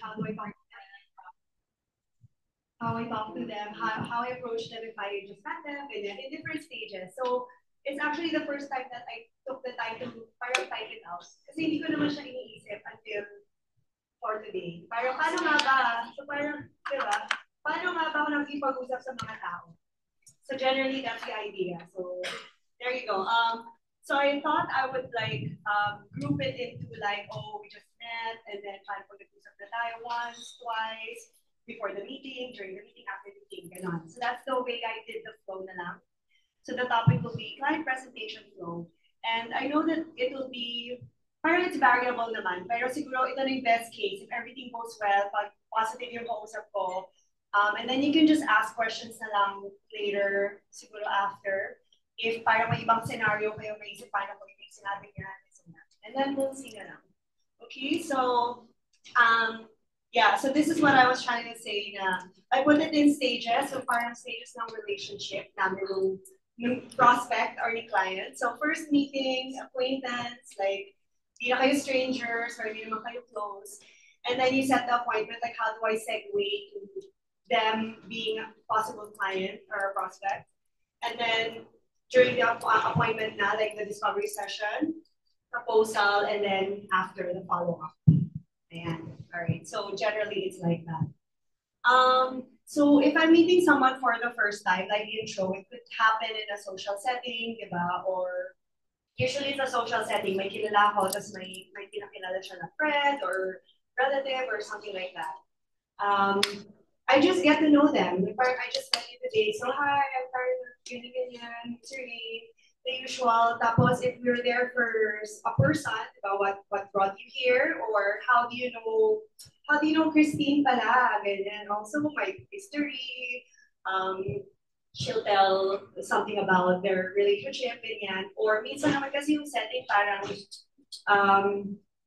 how do I talk how I talk to them, how I approach them if I just met them, and then in different stages. So it's actually the first time that I took the time to parang type it out. Kasi hindi ko naman siya iniisip until for today. Parang paano nga ba? So parang, di ba? Paano nga ba ako nakikipag-usap sa mga tao? So generally, that's the idea. So there you go. So I thought I would like group it into like, oh, we just met, and then try for the usap na tayo once, twice, before the meeting, during the meeting, after the meeting, ganon. So that's the way I did the flow na lang. So the topic will be client presentation flow. And I know that it will be, parang it's variable naman, pero siguro ito na yung best case. If everything goes well, pag positive yung kausap ko, and then you can just ask questions na lang later, siguro after. If parang may ibang scenario kayo maisip, paano ko yung sinabi niya, and then we'll see na lang. Okay, so, yeah, so this is what I was trying to say na, I put it in stages, so parang stages ng relationship namin ng prospect or ni client. So first meeting, acquaintance, like, hindi na kayo strangers or hindi naman kayo close. And then you set the appointment, like how do I segue to them being a possible client or a prospect. And then during the appointment na, like the discovery session, proposal, and then after the follow-up. Ayan. All right. So generally it's like that. So if I'm meeting someone for the first time, like the intro, it could happen in a social setting, diba? Or usually it's a social setting, may kilala ko, tapos may pinakilala siya na friend or relative or something like that. I just get to know them. I just met you today, so hi, I'm ganyan, Siri, the usual. Tapos if we're there for a person, about what brought you here, or how do you know Christine pala, ganyan. Also my history, she'll tell something about their relationship, ganyan. Or minsan naman kasi yung setting parang,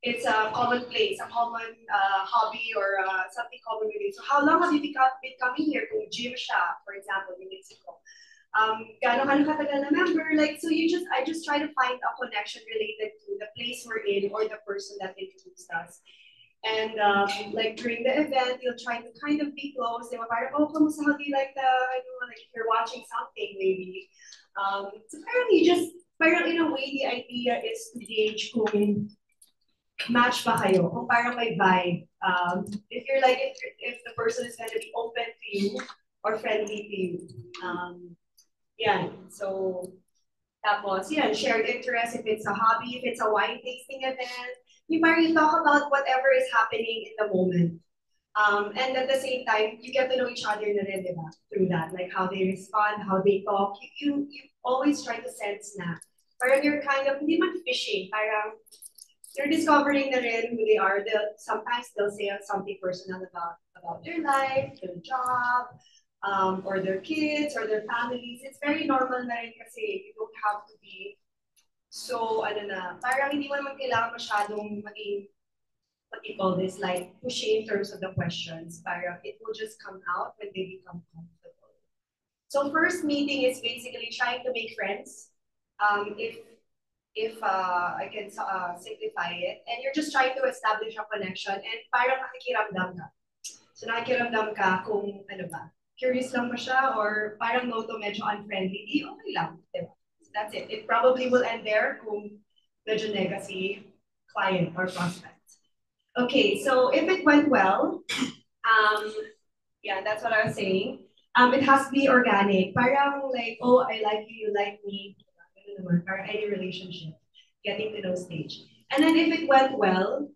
it's a common place, a common hobby, or something common with it. So how long have you been coming here? Kung gym siya, for example, in Mexico. Gano'n katagal na member? Like, so I just try to find a connection related to the place we're in or the person that introduced us. And like during the event, you'll try to kind of be close. They were parang, oh, kamusta, how do you like like if you're watching something, maybe. So apparently just, parang in a way, the idea is to gauge kung match ba kayo, kung parang may vibe. If you're like, if the person is gonna be open to you or friendly to you. Yeah, so tapos, yan, shared interest, if it's a hobby, if it's a wine tasting event, you talk about whatever is happening in the moment. And at the same time, you get to know each other na rin, diba? Through that, like how they respond, how they talk. You always try to sense na. Parang you're kind of, hindi man fishing, parang you're discovering na rin who they are. Sometimes they'll say something personal about their life, their job, or their kids, or their families. It's very normal na rin kasi you don't have to be so, parang hindi mo naman kailangan masyadong maging, what you call this, like pushy in terms of the questions. Parang it will just come out when they become comfortable. So first meeting is basically trying to make friends. If I can simplify it, and you're just trying to establish a connection, and parang nakikiramdam ka. So nakikiramdam ka kung ano ba, curious lang ba siya, or parang no to medyo unfriendly, di okay lang, diba? So that's it. It probably will end there kung medyo legacy client or prospect. Okay, so if it went well, yeah, that's what I was saying. It has to be organic. Parang like, oh, I like you, you like me, or any relationship, getting to know stage. And then if it went well,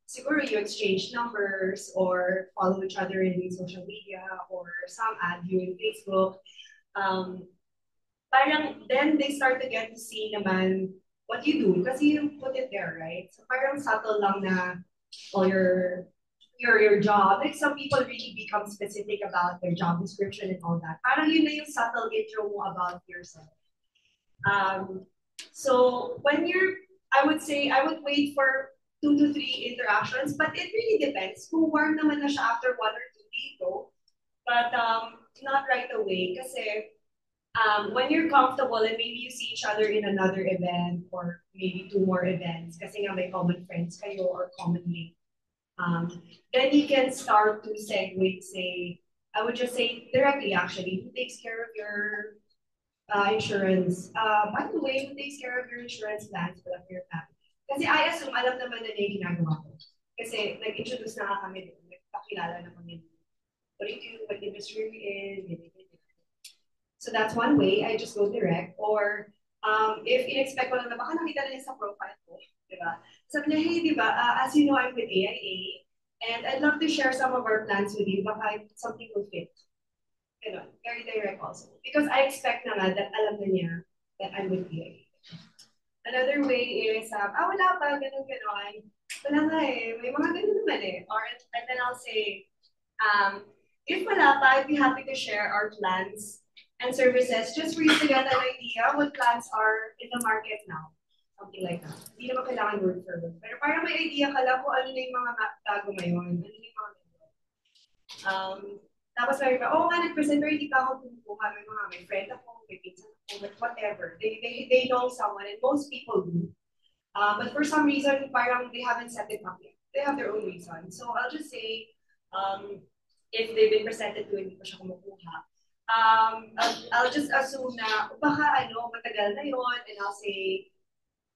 siguro you exchange numbers or follow each other in social media, or some add you in Facebook. Parang then they start to get to see naman what you do because you put it there, right? So parang subtle lang na all your job. Like some people really become specific about their job description and all that. Parang yun na yung subtle intro mo about yourself. So when I would say, I would wait for 2 to 3 interactions, but it really depends. Kung warm naman na siya after 1 or 2 dito, but not right away. Kasi when you're comfortable and maybe you see each other in another event or maybe 2 more events, kasi nga may common friends kayo or common link, Then you can start to segue, say, I would just say directly actually, who takes care of your insurance? By the way, who takes care of your insurance plans for your family? Kasi I assume, alam naman na yung ginagawa ko. Kasi nag-introduce na kami doon, nagpakilala na kami. What do you do? What industry we in? So that's one way. I just go direct. Or if in-expect ko lang na baka nakita na niya sa profile ko, di ba? Sabi niya, hey, di ba, as you know, I'm with AIA, and I'd love to share some of our plans with you. Baka something will fit. You know, very direct also. Because I expect na nga that alam na niya that I'm with AIA. Another way is, wala pa, ganun. Wala nga eh, may mga ganun naman eh. Or, and then I'll say, if wala pa, I'd be happy to share our plans and services just for you to get an idea what plans are in the market now. Something like that. Hindi naman kailangan word for word. Pero parang may idea ka lang kung ano na yung mga bago ngayon. Ano na yung mga tapos sabi ba, oh, 100% pero hindi ka ako kumukuha. May friend ako, may pinsan ako, but whatever. They know someone, and most people do. But for some reason, parang they haven't set it up yet. They have their own reason. So I'll just say, if they've been presented to, hindi ko siya kumukuha. I'll just assume na, baka matagal na yun, and I'll say,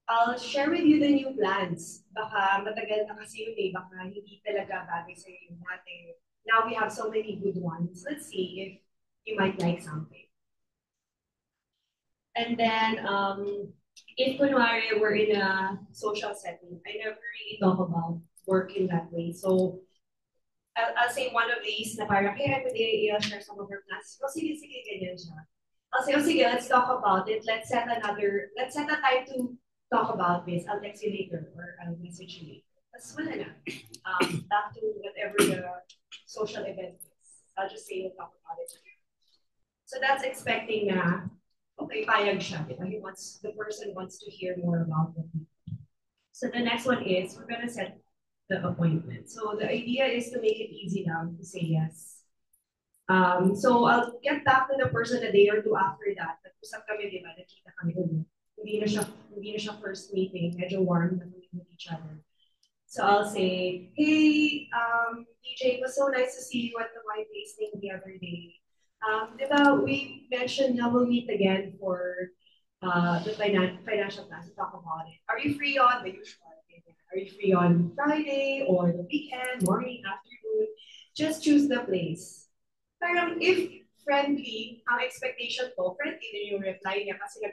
I'll share with you the new plans. Baka matagal na kasi yun eh, baka hindi talaga bagay sa yung dati. Now we have so many good ones. Let's see if you might like something. And then, if kunwari we're in a social setting, I never really talk about work in that way. So, I'll say one of these na parang, hey, I'll share some of our plans. Oh, sige, ganyan siya. I'll say, oh, sige, let's talk about it. Let's set a time to talk about this. I'll text you later or I'll message you later. That's wala na. Back to whatever the social event is. I'll just say we'll talk about it. So that's expecting na, okay, payag siya. The person wants to hear more about it. So the next one is, we're gonna set the appointment. So the idea is to make it easy now to say yes. So I'll get back to the person a day or two after that. Nag-usap kami, di ba? Nakita kami ulit. Hindi na siya first meeting. Medyo warm na kami with each other. So I'll say, hey, DJ, it was so nice to see you at the wine tasting the other day. Diba, we mentioned that we'll meet again for the financial plans to talk about it. Are you free on the usual? Are you free on Friday or the weekend, morning, afternoon? Just choose the place. Parang if friendly, ang expectation ko, friendly din yung reply niya kasi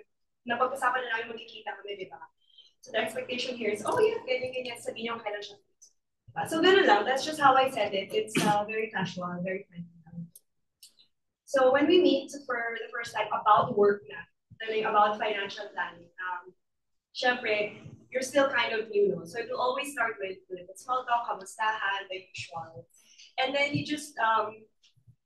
napag-usapan na namin magkikita kami, di ba? So the expectation here is, oh yeah, ganyan, sabihin niyo kailan siya. So ganun lang, that's just how I said it. It's very casual, very friendly. So when we meet for the first time about work na, about financial planning, syempre, you're still kind of new, no? So it will always start with small talk, kamustahan, the usual. And then you just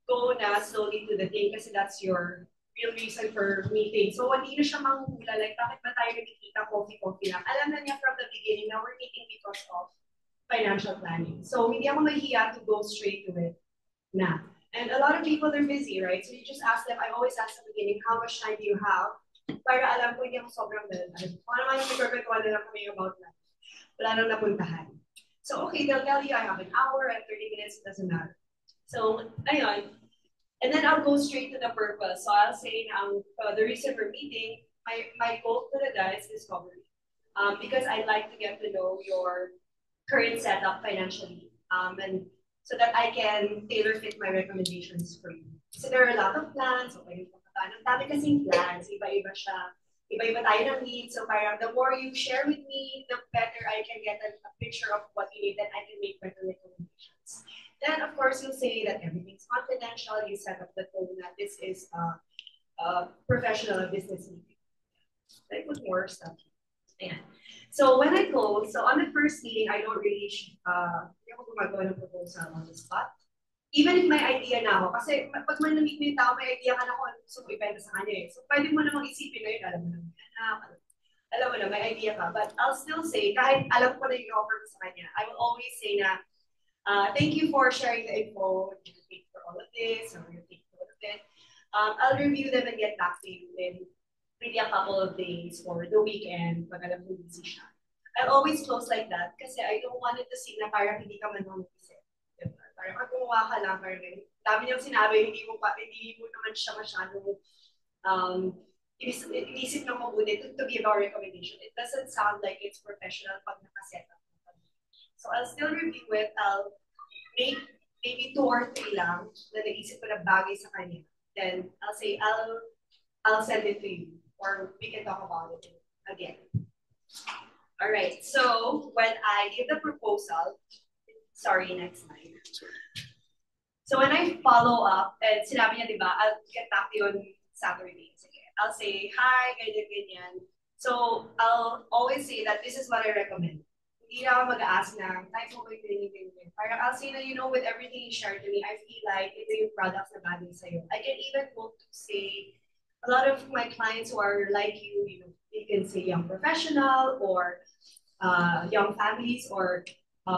go na slowly to the thing kasi that's your real reason for meeting. So hindi na siya manghula, like bakit ba tayo nagkikita coffee lang? Alam na niya from the beginning na we're meeting because of financial planning. So hindi ako mahihiya to go straight to it na. And a lot of people, they're busy, right? So you just ask them, I always ask at the beginning, how much time do you have? Para alam ko hindi ako sobrang dalan. Kung ano man yung nagpapagkawa na lang kami about that. Wala nang napuntahan. So okay, they'll tell you I have an hour and 30 minutes, it doesn't matter. So, ayun. And then I'll go straight to the purpose. So I'll say now, the reason we're meeting, my goal to the guys is discovery. Because I'd like to get to know your current setup financially. And so that I can tailor fit my recommendations for you. So there are a lot of plans. Okay, ang dami kasing plans. Iba-iba siya. Iba-iba tayo ng needs. So parang the more you share with me, the better I can get a picture of what you need, then I can make better recommendations. Then, of course, you'll say that everything's confidential. You set up the tone that this is a professional business meeting. I put more stuff. Ayan. So when I close, so on the first meeting, I don't really, hindi ako gumagawa ng proposal on the spot. Even if may idea na ako, kasi pag man na-meet mo yung tao, may idea ka na kung ano gusto mo ibenta sa kanya eh. So pwede mo namang isipin na yun, alam mo na, may idea ka. But I'll still say, kahit alam ko na yung offer mo sa kanya, I will always say na, thank you for sharing the info, you're gonna pay for all of this, or you're paying for all of it. I'll review them and get back to you in maybe a couple of days or the weekend pag alam ko busy siya. I'll always close like that kasi I don't want it to seem na parang hindi ka manong isip. Diba? Parang pag gumawa ka lang, parang dami niyang sinabi, hindi mo naman siya masyadong inisip ng mabuti to give our recommendation. It doesn't sound like it's professional pag nakaset up. So I'll still review it. I'll make maybe 2 or 3 lang na naisip ko na bagay sa kanya. Then I'll say, I'll send it to you or we can talk about it again. All right, so when I give the proposal, sorry, next slide. So when I follow up, and sinabi niya, di ba, I'll get back to you on Saturday. Sige. I'll say, hi, ganyan. So I'll always say that this is what I recommend. Hindi na ako mag-ask na, type mo ba yung ganyan. Parang I'll say na, you know, with everything you shared to me, I feel like ito yung products na bagay sa'yo. I can even go to say, a lot of my clients who are like you know, you can say young professional or young families or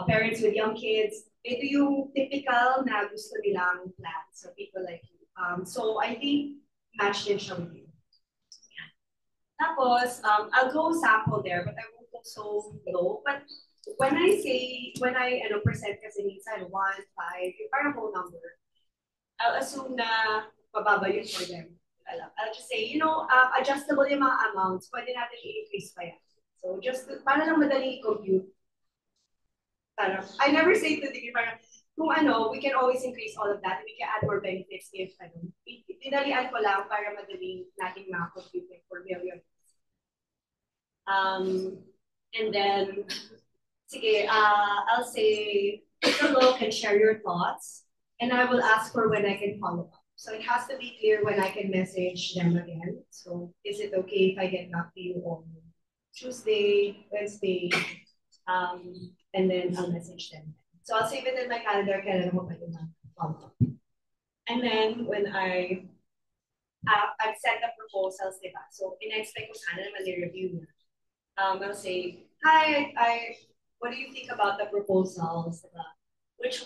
parents with young kids. Ito yung typical na gusto nilang plan. So people like you. So I think match din siya with you. Yeah. Tapos, I'll go sample there, but I won't go so low. But when I present kasi minsan 1, 5, yung parang whole number, I'll assume na mababa yun for them. I'll just say, you know, adjustable yung mga amounts, pwede natin i-increase pa yan. So just, para lang madali i-compute. I never say to the parang, kung we can always increase all of that and we can add more benefits if, dinalian ko lang para madali natin ma-compute for millions. And then, sige, I'll say, take a look and share your thoughts, and I will ask for when I can follow up. So it has to be clear when I can message them again. So is it okay if I get back to you on Tuesday, Wednesday, and then I'll message them. So I'll save it in my calendar, kailan mo pwede follow up. And then when I've sent the proposals, diba? So in-expect ko sana naman i-review na. I'll say, hi, what do you think about the proposals? Which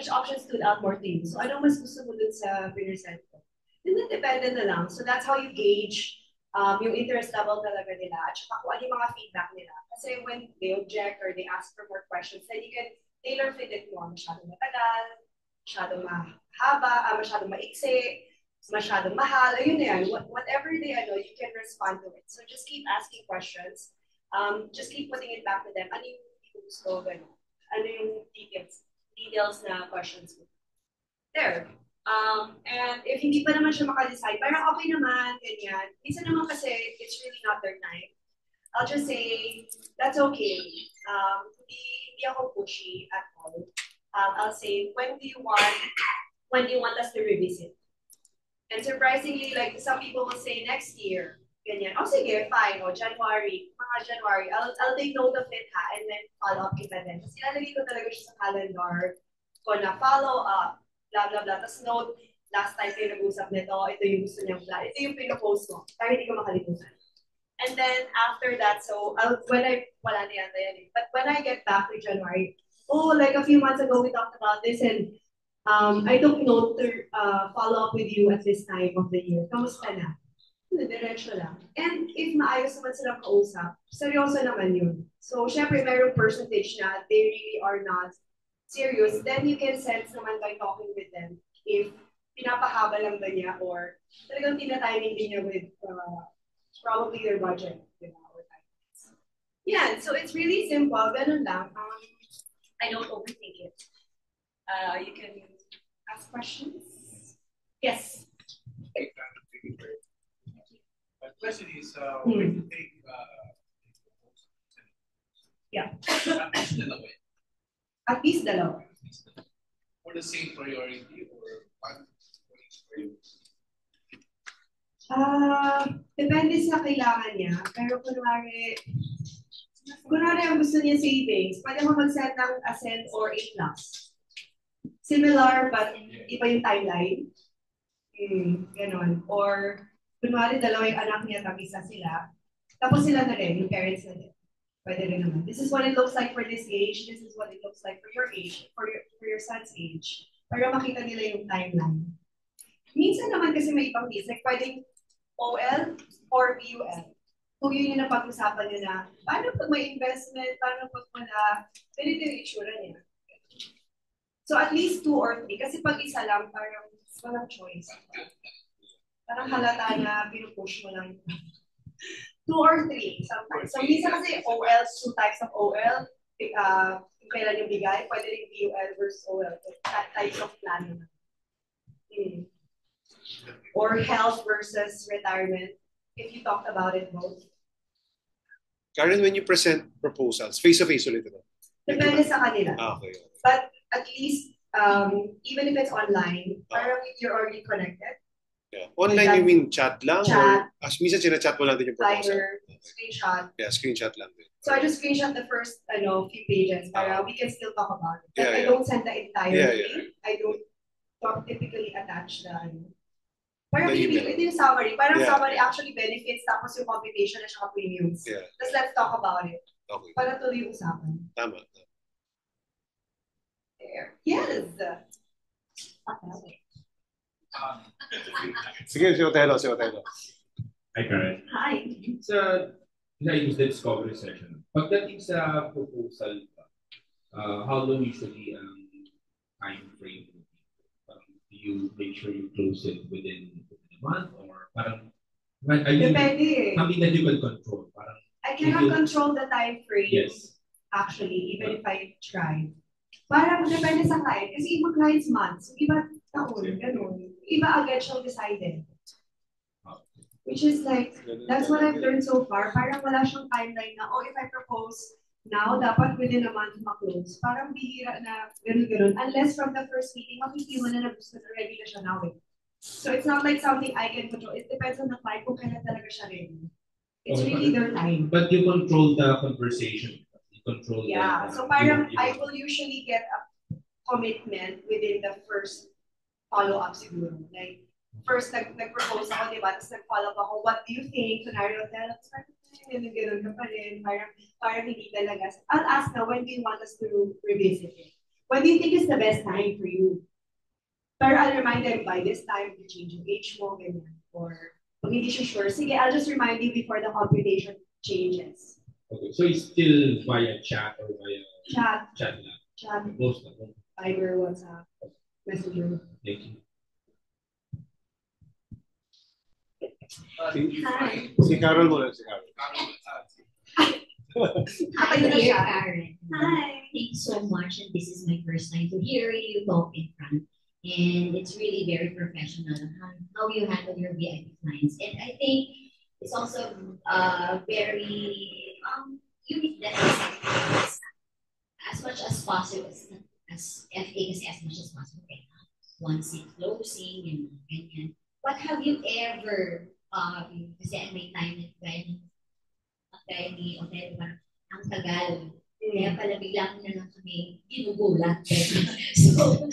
option stood out more to you? So ano mas gusto mo dun sa present ko? Then depende na lang. So that's how you gauge yung interest level talaga nila at saka kung ano yung mga feedback nila. Kasi when they object or they ask for more questions, then you can tailor fit it mo. Masyadong matagal, masyadong mahaba, masyadong maiksi, masyadong mahal. Ayun na yan. Whatever they you can respond to it. So just keep asking questions. Just keep putting it back to them. Ano yung gusto, gano'n? Ano yung details na questions mo. There. And if hindi pa naman siya makadecide, parang okay naman, ganyan. Isa naman kasi, it's really not their time. I'll just say, that's okay. Hindi ako pushy at all. I'll say, when do you want us to revisit? And surprisingly, like some people will say next year. Ganyan. Oh, sige, fine. O, January. Mga January. I'll take note of it, ha? And then follow up kita din. Kasi ilalagay ko talaga siya sa calendar ko na follow up, blah, blah, blah. Tapos note, last time kayo nag-usap nito, ito yung gusto niyang plan. Ito yung pinopost mo. Para hindi ko makalimutan. And then after that, so, wala na yan. But when I get back to January, like a few months ago, we talked about this and I took note to follow up with you at this time of the year. Kamusta na? Diretso lang. And if maayos naman silang kausap, seryoso naman yun. So, syempre, mayroong percentage na they really are not serious. Then you can sense naman by talking with them if pinapahaba lang ba niya or talagang tinatiming din niya with probably their budget. Or yeah, so it's really simple. Ganun lang. I don't overthink it. You can ask questions. Yes. My question is, when you take at least dalawa. For the same priority or one for you? Depende sa kailangan niya. Pero kunwari ang gusto niya savings, pwede mo mag-set ng Ascend or A+. Similar, but iba yung timeline. Ganon. Or kunwari dalawa yung anak niya, tabisa sila. Tapos sila na rin, yung parents na rin. Pwede rin naman. This is what it looks like for this age. This is what it looks like for your age, for your son's age. Para makita nila yung timeline. Minsan naman kasi may ibang case, like pwedeng OL or BUL. kung yun yung napag-usapan nyo na, paano pag may investment, paano pag wala, ganito yung itsura niya. So at least 2 or 3, kasi pag isa lang, parang walang choice. Parang halata na pinupush mo lang. 2 or 3 sometimes. So minsan kasi OL, 2 types of OL, kung kailan yung bigay, pwede rin BUL versus OL. Types of plan. Or health versus retirement, if you talked about it both. Karen, when you present proposals, face-to-face ulit ito? Depende sa kanila. Okay. But at least, even if it's online, parang you're already connected. Yeah. Online, you mean chat lang? Chat. Or, minsan sinachat mo natin yung proposal? Fiverr, screenshot. Yeah, screenshot lang din. So I just screenshot the first few pages para we can still talk about it. But I don't send the entire thing. I don't typically attach the parang ito yung summary. Parang summary actually benefits tapos yung computation at saka premiums. Yeah. Let's talk about it. Okay. Para tuloy yung usapan. Tama. There. Yes! Sige, si Otelo. Hi, Karen. Hi. Sa na-use the discovery session, pagdating sa proposal, how long usually ang time frame? Do you make sure you close it within a month or parang depende. Something that you can control? Parang, I cannot control the time frame. Yes. Actually, even if I try. Parang depende sa client. Kasi iba clients months, iba taon, ganun. Iba agad siyang decided. Which is like, that's what I've learned so far. Parang wala siyang timeline na, if I propose now, dapat within a month ma-close. Parang bihira na ganun-ganun. Unless from the first meeting, makikita mo na ready na siya now. So it's not like something I can control. It depends on the client kung kailan talaga siya ready. It's really their time. But you control the conversation. You control so parang I will usually get a commitment within the first follow-up siguro. Like, first nag-propose ako, diba? Tapos nag-follow up ako, what do you think? Kunwari, ganun ka pa rin. Parang hindi talaga. I'll ask now, when do you want us to revisit it? When do you think is the best time for you? Pero I'll remind them, by this time, you change yung age mo, ganyan. Or, pag hindi siya sure, sige, I'll just remind you before the computation changes. Okay, so it's still via chat or via chat lang? Chat. Most of them. Fiverr, WhatsApp, Messenger. Thank you. Hi. Si Carol muna, si Carol. Hi, dear Karen. Hi. Thank you so much. And this is my first time to hear you talk in front. And it's really very professional how you handle your VIP clients. And I think it's also very unique that as much as possible, as FA kasi as much as possible. Once it's closing and what have you ever kasi may time na gaya ni Otelo, ang tagal. Kaya pala bigla na lang kami ginugulat. So,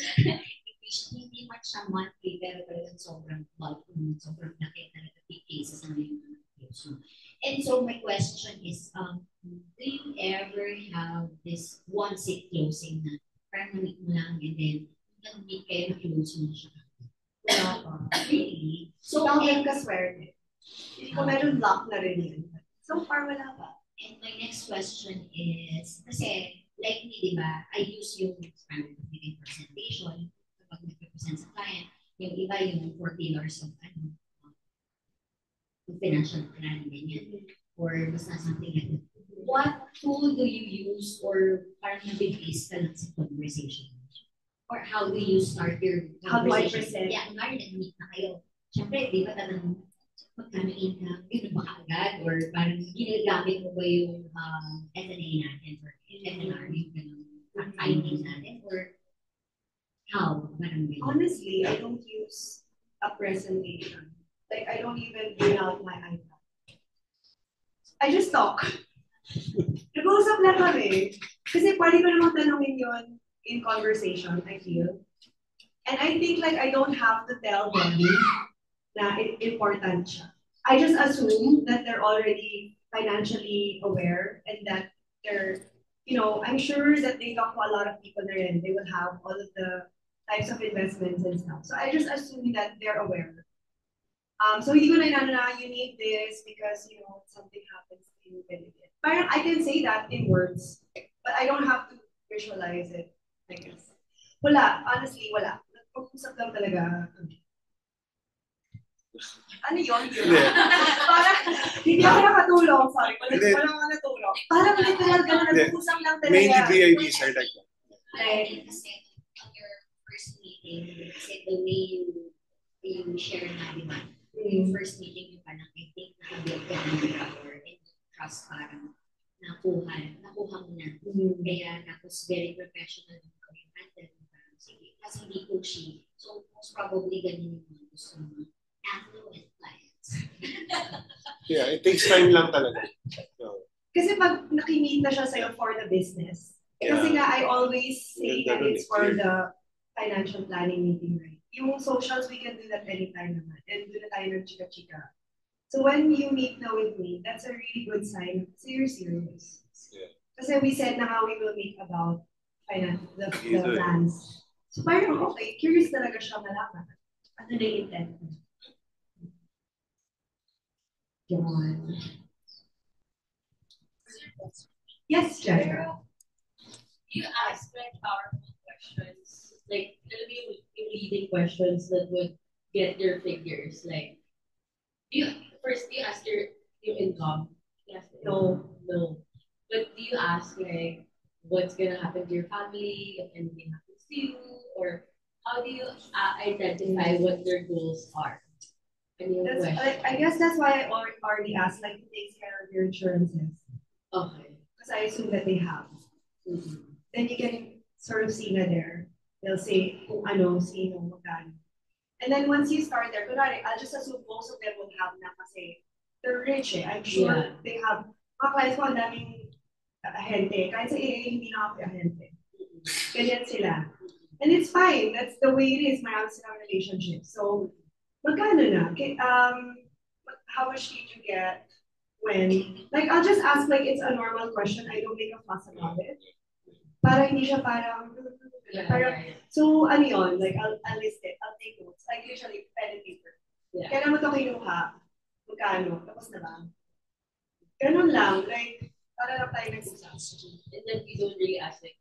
hindi much siya monthly, pero talagang sobrang bulk, sobrang laki talaga big cases na yung close. And so my question is, do you ever have this one sit closing na parang na-meet mo lang and then nag-meet kayo na close mo siya? Wala pa. Really? So, Don't ka swerte. Hindi ko meron luck na rin yan. So far, wala pa. And my next question is, kasi like me, di ba, I use yung standard of living presentation kapag nag-represent sa client. Yung iba yung 4 pillars of financial planning ganyan. Or basta something like that. What tool do you use or parang nabig-base ka lang sa conversation? Or how do you start your conversation? How do I present? Yeah, kunwari nag-meet na kayo. Siyempre, di ba tanong magkano income, yun ba agad? Or parang ginagamit mo ba yung FNA natin or FNR, yung findings natin? Or how? Parang honestly, I don't use a presentation. Like, I don't even bring out my iPad. I just talk. Nag-uusap lang kami. Kasi pwede ko namang tanongin yun in conversation, I feel. And I think like I don't have to tell them na important siya. I just assume that they're already financially aware and that they're, I'm sure that they talk to a lot of people there and they will have all of the types of investments and stuff. So I just assume that they're aware. So hindi ko na inano na you need this because, you know, something happens to you. Parang I can say that in words, but I don't have to visualize it, I guess. Wala, honestly, wala. Nag-usap lang talaga. Ano yun? Parang, hindi ako nakatulong. Sorry, wala ako natulong. Parang literal gano'n, nag-usap lang talaga. Mainly VIPs are like that. Like, kasi on your first meeting, kasi the way you share na, di ba? Yung first meeting yung parang, I think, nakabuild ka ng rapport and trust parang nakuha mo na. Kaya tapos very professional yung kami handle. Parang, sige, kasi hindi pushy. So, most probably ganun yung mga gusto mo. Affluent clients. Yeah, it takes time lang talaga. So, kasi pag nakimit na siya sa'yo for the business, kasi nga I always say that it's for the financial planning meeting, right? Yung socials, we can do that anytime naman. And doon na tayo ng chika-chika. So when you meet na with me, that's a really good sign. So you're serious. Yeah. Kasi we said na how we will meet about the plans. So parang okay, curious talaga siya malaman. Ano na yung intent? Yun. Yes, Jessica. You ask like powerful questions, like yung leading questions that would get your figures. Like, do you ask your income? Yes. No. But do you ask like what's gonna happen to your family if anything happens to you, or how do you identify what their goals are? I guess that's why I already asked, like, who takes care of your insurances? Okay. Because I assume that they have. Then you can sort of see na there. They'll say kung ano, sino, magkano. And then once you start there, I'll just assume most of them will have na kasi they're rich eh. I'm sure they have, mga clients ko ang daming ahente. Kahit sa AA, hindi na ako ahente. Ganyan sila. And it's fine. That's the way it is. Marami silang relationships. So, magkano na? Okay, how much did you get when? Like, I'll just ask like it's a normal question. I don't make a fuss about it. Para hindi siya parang, so ano yun? Like, I'll list it. I'll take notes. Like, usually, pen and paper. Kaya naman ito kinuha. Magkano? Tapos na ba? Ganun lang. Like, para lang tayo nag-usap. And then you don't really ask like,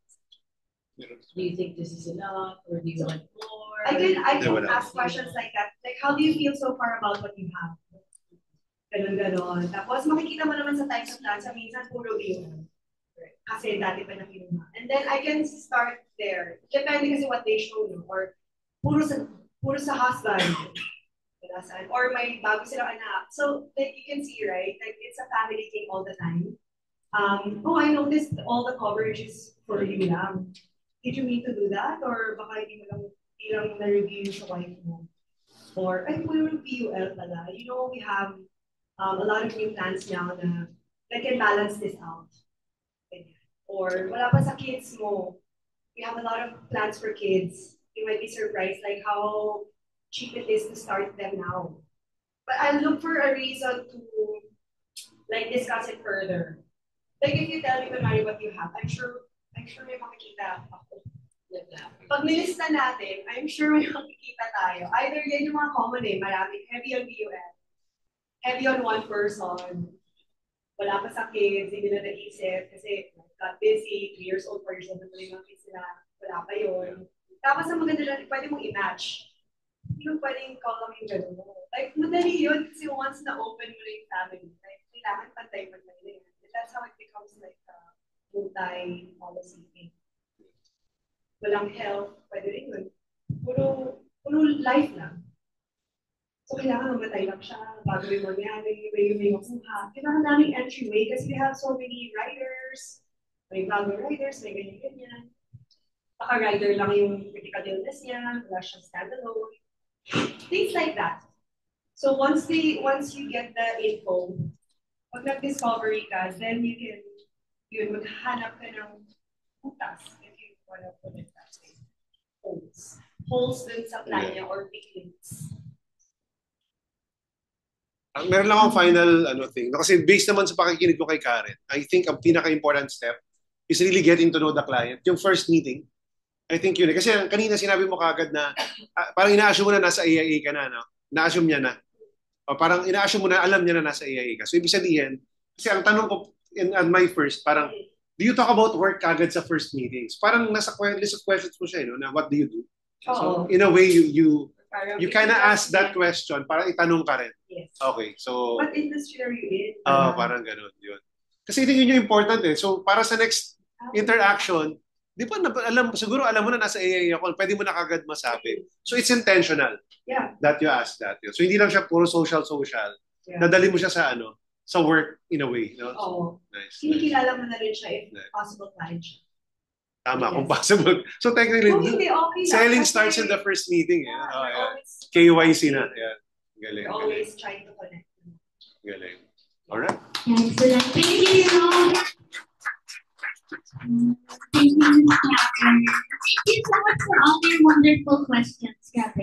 do you think this is enough or do you want more? I can ask questions like that. Like, how do you feel so far about what you have? Ganon. Tapos makikita mo naman sa types of plans, minsan puro view. Kasi dati pa na kinuha. And then I can start there. Depende kasi what they show you. Or puro sa husband. Or may bago silang anak. So, like, you can see, right? Like, it's a family thing all the time. I noticed all the coverage is for you lang. Did you mean to do that? Or baka hindi lang na-review sa wife mo? Or, ay, puro PUL pala. You know, we have a lot of new plans now na can balance this out. Or, wala pa sa kids mo. We have a lot of plans for kids. You might be surprised like how cheap it is to start them now. But I'll look for a reason to like discuss it further. Like if you tell me, Mary, what you have, I'm sure may makikita ako. Pag nilista natin, I'm sure may makikita tayo. Either yan yung mga common maraming heavy on BUL, heavy on one person, wala pa sa kids, hindi na naisip kasi got busy, 3 years old, 4 years old, na yung kids nila, wala pa yun. Tapos ang maganda lang, pwede mong i-match. Hindi mo pwedeng call lang yung gano'n. Like, madali yun kasi once na-open mo na yung family, like, kailangan pantay-pantay na yun. That's how it becomes like a multi-policy thing. Walang health, pwede rin yun. Puro life lang. So, kailangan mamatay lang siya bago yung mangyari, may makuha. Kailangan naming entryway kasi we have so many riders. May bago riders, may ganyan-ganyan. Baka rider lang yung critical illness niya, wala siyang standalone. Things like that. So, once you get the info, pag nag-discovery ka, then you can, maghanap ka ng butas if you want to put it that way. Holes dun sa plan niya or big links. Meron lang akong final thing. Kasi based naman sa pakikinig ko kay Karen, I think ang pinaka-important step is really getting to know the client. Yung first meeting, I think yun. Kasi kanina sinabi mo kagad na parang ina-assume mo na nasa AIA ka na, no? Na-assume niya na. Parang ina-assume mo na alam niya na nasa AIA ka. So ibig sabihin, kasi ang tanong ko at my first, parang, do you talk about work kagad sa first meetings? Parang nasa list of questions mo siya, na what do you do? So in a way, you kind of ask that question, parang itanong ka rin. Yes. Okay, so... What industry are you in? Parang ganun, yun. Kasi yun yung important eh. So para sa next interaction, di ba, siguro alam mo na nasa AIA ako, pwede mo na kagad masabi. So it's intentional that you ask that. So hindi lang siya puro social. Nadali mo siya sa work in a way. No? Nice. Kinikilala mo na rin siya if possible client siya. Tama, kung possible. So technically, okay selling starts in the first meeting. KYC na. Yeah. Galing. We're always trying to connect. Galing. Alright. Excellent. Thank you so much. Thank you so much for all your wonderful questions. Grabe.